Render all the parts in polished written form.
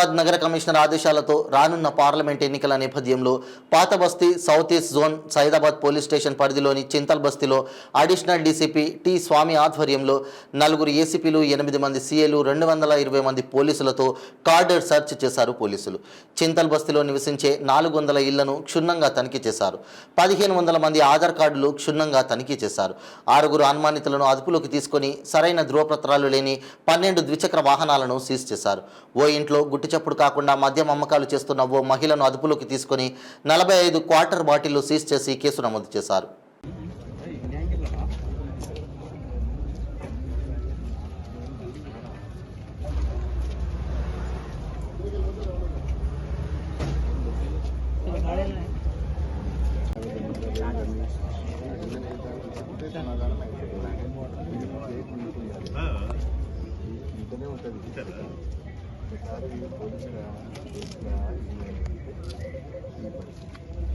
హైదరాబాద్ నగర కమిషనర్ ఆదేశాలతో రానున్న పార్లమెంట్ ఎన్నికల నేపథ్యంలో పాత బస్తీ south east zone Saidabad police station పరిధిలోని చింతల్ బస్తీలో అడిషనల్ డీసీపీ టి స్వామి ఆధ్వర్యంలో 4 ఏసీపీలు 8 మంది సీఏలు 220 మంది పోలీసులతో కార్డర్ సెర్చ్ చేశారు పోలీసులు. చింతల్ బస్తీలో నివసించే 400 ఇళ్లను క్షుణ్ణంగా తనిఖీ చేశారు. 1500 మంది ఆధార్ కార్డులు క్షుణ్ణంగా తనిఖీ చేశారు. 6 అనుమానితులను అదుపులోకి తీసుకొని సరైన ధృవపత్రాలు లేని 12 ద్విచక్ర వాహనాలను సీజ్ చేశారు. ఓ ఇంట్లో గుట్టిచప్పుడు కాకుండా మద్యం అమ్మకాలు చేస్తున్న ఓ మహిళను అదుపులోకి తీసుకొని 45 క్వార్టర్ బాటిళ్లు సీజ్ చేసి కేసు నమోదు చేశారు.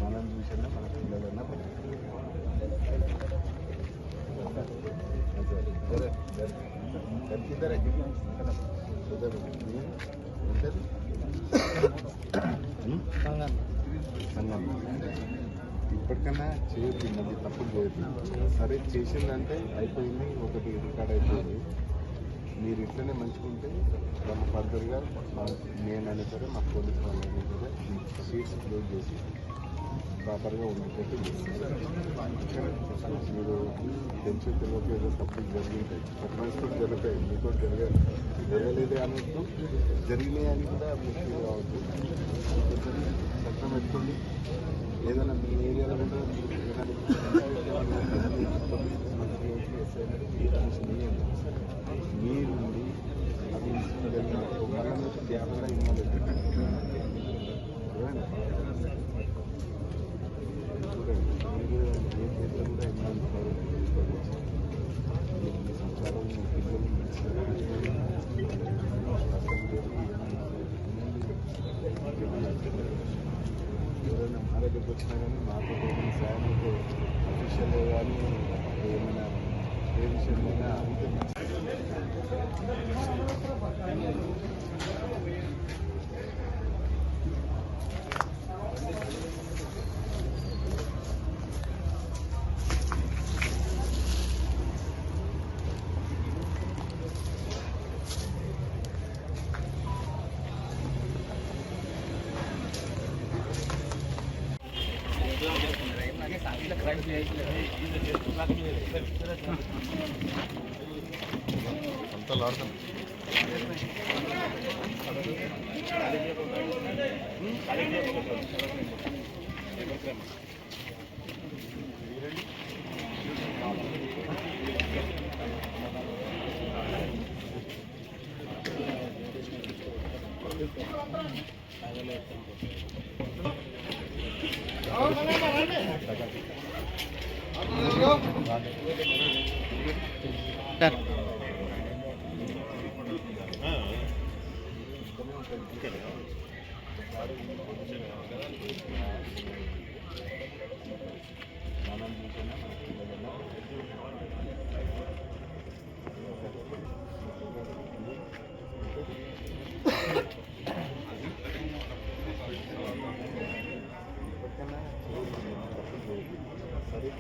మనం చూసినా మన పిల్లలన్నా ఇప్పటికన్నా చేయొద్దు, మళ్ళీ తప్పులు చేయొద్దు. సరే చేసిందంటే అయిపోయింది, ఒకటి రికార్డ్ అయిపోయింది. మీరు ఇట్లనే మంచుకుంటే వాళ్ళు ఫర్దర్గా నేనైనా సరే మా పోలీసు వాళ్ళైనా సరే సీట్స్ క్లోజ్ చేసి ప్రాపర్గా ఉండేటట్టు మీరు టెన్షన్ తెలియక ఏదో తప్పులు జరిగింటాయి, తప్పులు జరుగుతాయి, మీతో జరగలేదే అనొద్దు, జరిగినాయి అని కూడా మీకు కావచ్చు. చట్టం పెట్టుకోండి. ఏదైనా మీ ఏరియాలో కూడా మీరుండి అది జరిగిన మళ్ళీ జాగ్రత్తగా ఇన్వాల్వ్ చూడండి. మీరు ఏ చేస్తే కూడా ఇన్వాల్వ్ సంసారం పిల్లలు ఎవరైనా మా దగ్గరకు వచ్చినా కానీ మాకు ఏమైనా సాయం అయితే అఫీషియల్ కానీ ఏమైనా ఏ విషయంలో అడిగితే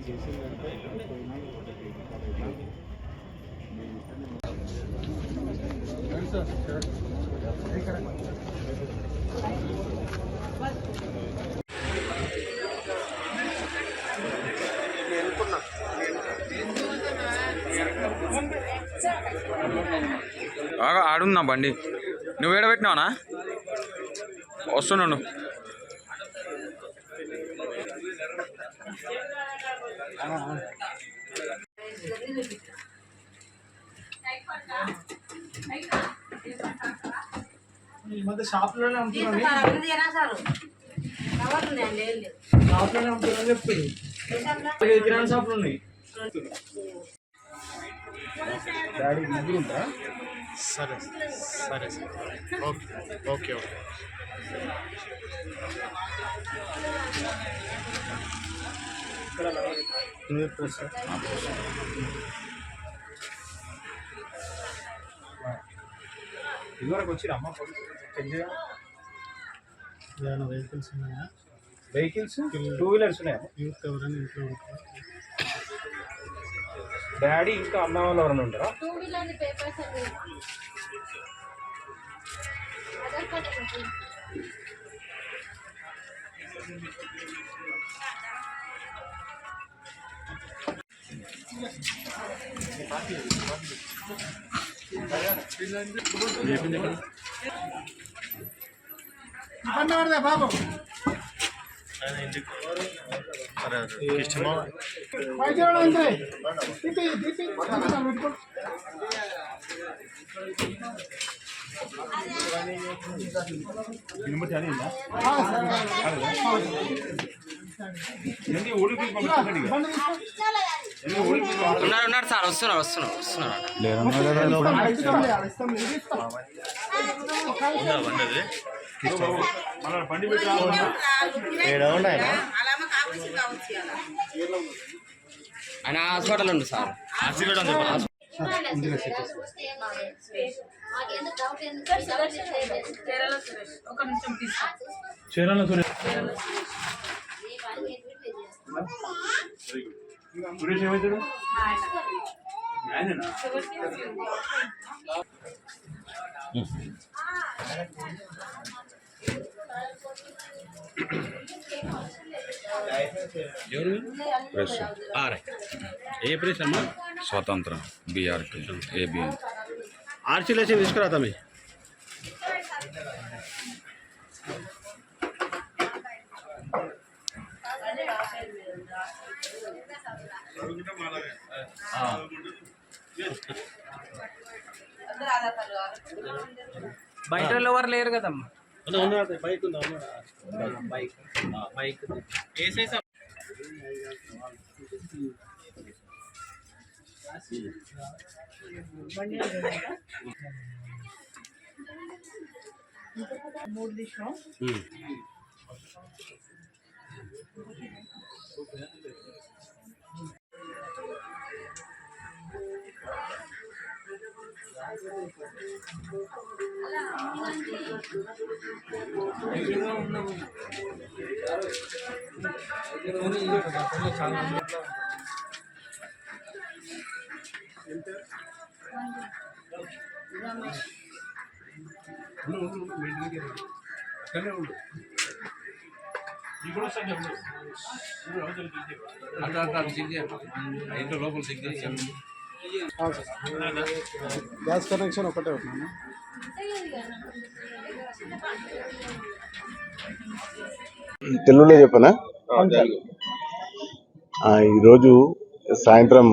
చేసిందంటే ఆడున్నా బండి నువ్వు ఏడబెట్టినావునా వస్తున్నాను ఈ మధ్య షాప్లోనే అమ్ముతున్నాను చెప్తుంది కిరాణా షాప్లు ఉన్నాయి. డాడీ ముగ్గురు ఉంటారా? సరే సరే సరే ఓకే ఓకే ఓకే ఇదివరకు వచ్చి అమ్మ చెక్ చేయాలి. ఏమైనా వెహికల్స్ ఉన్నాయా? వెహికల్స్ 2 వీలర్స్ ఉన్నాయా? యూత్ ఎవరైనా ఇంట్లో ఉంటారా? డాడీ ఇంకా అన్న వాళ్ళు ఎవరైనా ఉంటారా? టూ వీలర్ పేపర్స్ అవి ఆధార్ కార్డ్ ఏంటి? బాబు ఉన్నారు సార్ వస్తున్నారు ఆయన హాస్పిటల్ ఉంది సార్. మాకెందుకు డౌట్ ఎందుకు కేరళ సురేష్ ఒక నిమిషం తీసుకో. చీరాల సురేష్ ఏమవుతాడు? ఆయననా? ఎవరు? ఏ ప్రెస్ అమ్మా? స్వతంత్ర బీఆర్టీ ఏబిఎన్. ఆర్చిలేషన్ తీసుకురా తమ్మి. బయట వాళ్ళు ఎవరు లేరు కదమ్మా. బైక్ ఉందా? బైక్ గ్యాస్ కనెక్షన్ ఒకటే ఉన్నాను. తెలుగులో చెప్పనా? ఈరోజు సాయంత్రం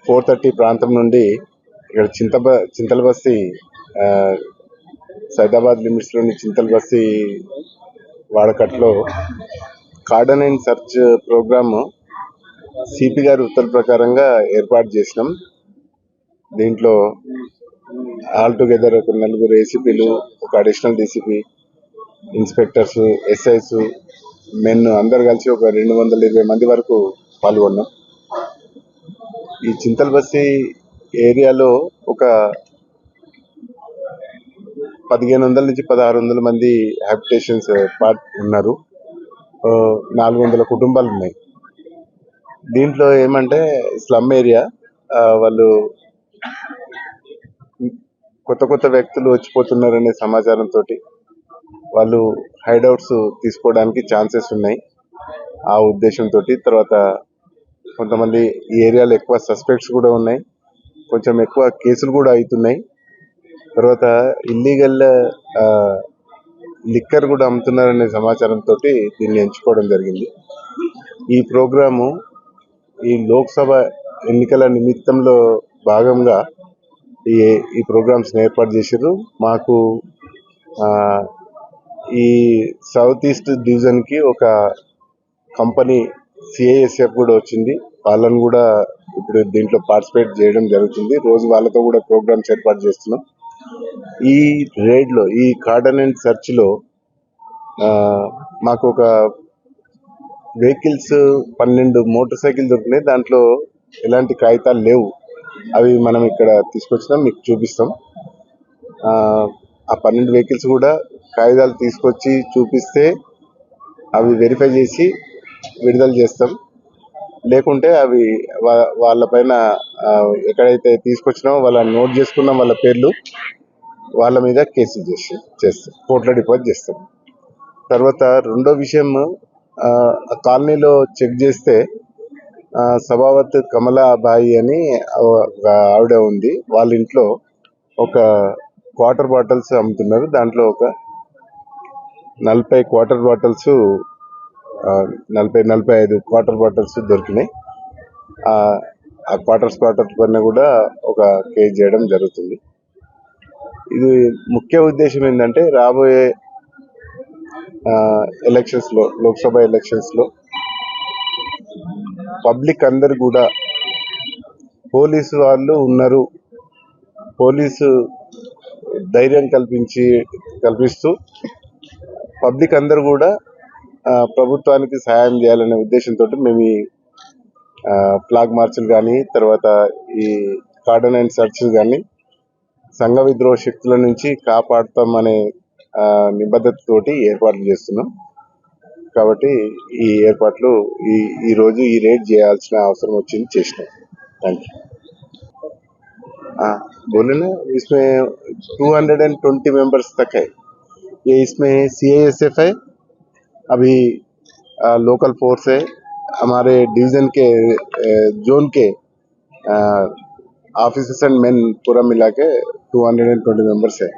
4:30 ప్రాంతం నుండి ఇక్కడ చింతలబస్తీ సైదాబాద్ లిమిట్స్లోని చింతలబస్తీ వాడకట్లో cordon and search programme CP గారి ఉత్తర్వుల ప్రకారంగా ఏర్పాటు చేసినాం. దీంట్లో ఆల్ టుగెదర్ ఒక 4 ఏసీపీలు, ఒక additional DCP, inspectors, SIs, men అందరు కలిసి ఒక 220 మంది వరకు పాల్గొన్నాం. ఈ చింతలబస్తీ ఏరియాలో ఒక 1500 నుంచి 1600 మంది హ్యాబిటేషన్స్ ఉన్నారు. 400 కుటుంబాలు ఉన్నాయి. దీంట్లో ఏమంటే స్లమ్ ఏరియా, వాళ్ళు కొత్త వ్యక్తులు వచ్చిపోతున్నారనే సమాచారంతో వాళ్ళు హైడౌట్స్ తీసుకోవడానికి ఛాన్సెస్ ఉన్నాయి. ఆ ఉద్దేశంతో తర్వాత కొంతమంది ఈ ఏరియాలో ఎక్కువ సస్పెక్ట్స్ కూడా ఉన్నాయి, కొంచెం ఎక్కువ కేసులు కూడా అవుతున్నాయి. తర్వాత ఇల్లీగల్ లిక్కర్ కూడా అమ్ముతున్నారనే సమాచారంతో దీన్ని ఎంచుకోవడం జరిగింది. ఈ ప్రోగ్రాము ఈ లోక్సభ ఎన్నికల నిమిత్తంలో భాగంగా ఈ ప్రోగ్రామ్స్ ఏర్పాటు చేశారు. మాకు ఈ సౌత్ ఈస్ట్ డివిజన్కి ఒక కంపెనీ సిఐఎస్ఎఫ్ కూడా వచ్చింది. వాళ్ళని కూడా ఇప్పుడు దీంట్లో పార్టిసిపేట్ చేయడం జరుగుతుంది. రోజు వాళ్ళతో కూడా ప్రోగ్రామ్స్ ఏర్పాటు చేస్తున్నాం. ఈ రేడ్లో, ఈ కార్డన్ అండ్ సర్చ్లో మాకు ఒక వెహికల్స్ 12 మోటార్ సైకిల్ దొరికినాయి. దాంట్లో ఎలాంటి కాగితాలు లేవు. అవి మనం ఇక్కడ తీసుకొచ్చినాం, మీకు చూపిస్తాం. ఆ 12 వెహికల్స్ కూడా కాగితాలు తీసుకొచ్చి చూపిస్తే అవి వెరిఫై చేసి విడుదల చేస్తాం. లేకుంటే అవి వాళ్ళపైన ఎక్కడైతే తీసుకొచ్చినామో వాళ్ళని నోట్ చేసుకున్నాం వాళ్ళ పేర్లు, వాళ్ళ మీద కేసు చేస్తాం, కోర్టులో డిపాజిట్ చేస్తాం. తర్వాత రెండో విషయం, కాలనీలో చెక్ చేస్తే సభావత్ కమలాబాయి అని ఒక ఆవిడ ఉంది. వాళ్ళ ఇంట్లో ఒక వాటర్ బాటిల్స్ అమ్ముతున్నారు. దాంట్లో ఒక 40 వాటర్ బాటిల్స్ 45 వాటర్ బాటిల్స్ దొరికినాయి. ఆ క్వార్టర్స్ పైన కూడా ఒక కేసు చేయడం జరుగుతుంది. ఇది ముఖ్య ఉద్దేశం ఏంటంటే రాబోయే ఎలక్షన్స్లో, లోక్సభ ఎలక్షన్స్లో పబ్లిక్ అందరు కూడా పోలీసు వాళ్ళు ఉన్నారు, పోలీసు ధైర్యం కల్పిస్తూ పబ్లిక్ అందరూ కూడా ప్రభుత్వానికి సహాయం చేయాలనే ఉద్దేశంతో మేము ఈ ఫ్లాగ్ మార్చులు కానీ, తర్వాత ఈ కార్డన్ అండ్ సర్చ్లు కానీ సంఘ విద్రోహ శక్తుల నుంచి కాపాడుతామనే నిబద్ధతతోటి ఏర్పాట్లు చేస్తున్నాం. కాబట్టి ఈ ఏర్పాట్లు ఈ రోజు ఈ రేట్ చేయాల్సిన అవసరం వచ్చింది, చేసినాం. Thank you. बोले ना, इसमें 220 मेंबर्स तक है। ये इसमें CISF है, अभी लोकल फोर्स है, हमारे डिवीजन के जोन के ऑफिसर्स एंड मेन पूरा मिला के 220 मेंबर्स है।